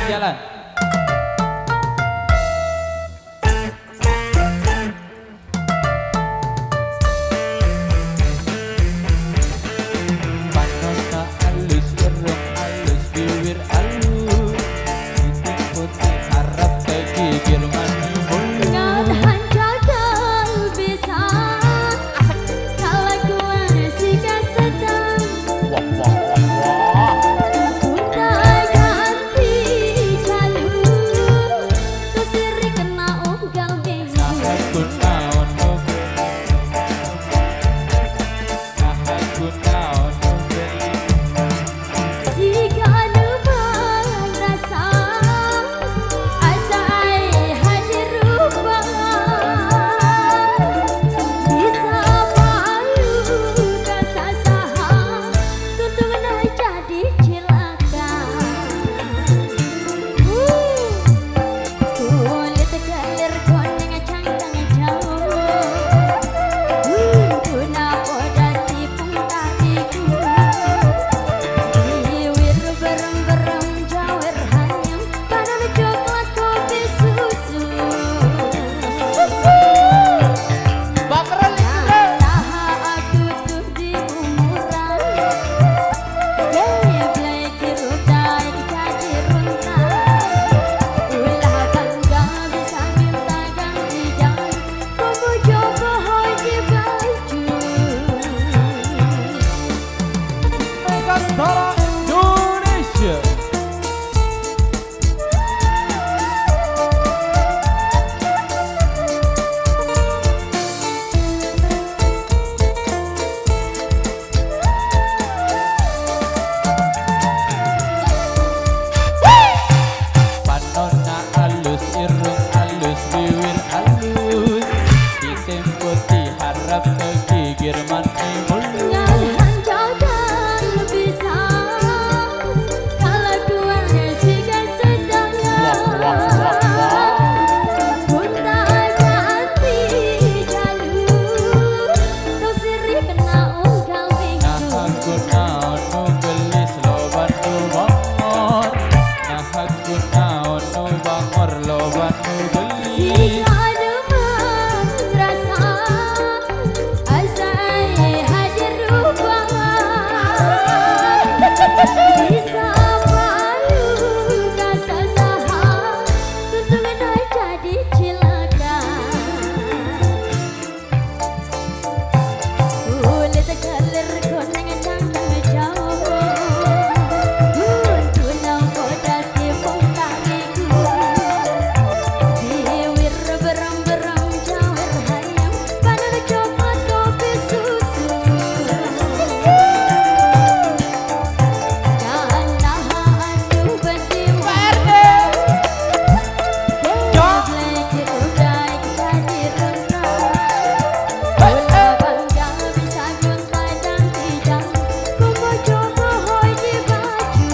jalan. Panona alus irung alus bibir alus titik putih harap tegigir mani bulu. Ngadahan gagal bisa kalau gue sih sedang Wah wah wah wah. Bunda ganti jalur terus iri kena unggal minggu Aku naon jika numpang rasa asa ai hadir rupang bisa malu rasa saham tuntungan jadi cilaka kulit galer koneng cangkang jauh guna podas tipung tadiku Iwir berem-berem jawer hayam Padan coklat kopi susu Taha aku tuh di umuran Geblek dirudai jadi runtah Ulah bangga bisa minta ganti jalan Kobo joko hoji baju Nusantara Indonesia. Panona alus irung alus bibir alus hitam putih harap tegigir mani bulu. Ngadahan gagal bisa kalau gue sih sedang Bunda ganti jalur terus iri kena unggal Nah minggu aku naon nu gelis loban nu bangor. Nah aku naon nu bangor loban nu gelis. jika demam rasa asa ai hadir rupang bisa malu rasa saham tuntungan jadi cilaka kulit galer koneng cangkang jauh guna podas tipung tadiku Iwir berem-berem jawer hayam Padan coklat kopi susu Jangan aduh bediwa Geblek dirudai jadi runtah Ulah bangga bisa gonta dan tidak Kobo joko hoji baju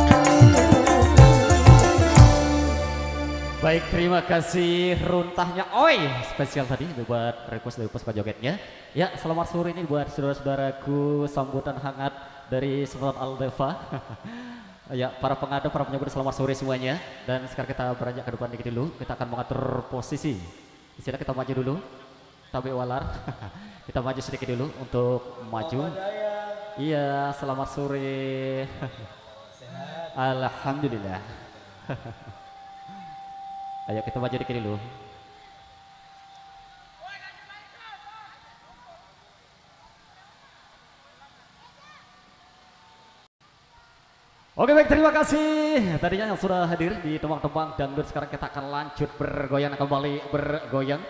Baik, terima kasih runtahnya Oi. Spesial tadi buat request dari Puspa jogetnya. Ya, selamat sore ini buat saudara-saudaraku, sambutan hangat dari Sultan Al-Deva. Ya, para pengada, para penyambut selamat sore semuanya. Dan sekarang kita beranjak ke depan dikit dulu. Kita akan mengatur posisi. Di sini kita maju dulu. Tabe walar. Kita maju sedikit dulu untuk maju. Iya, selamat sore. Alhamdulillah. Ayo kita maju dikit dulu. Oke baik, terima kasih tadinya yang sudah hadir di tembang-tembang dangdut. Sekarang kita akan lanjut bergoyang, kembali bergoyang.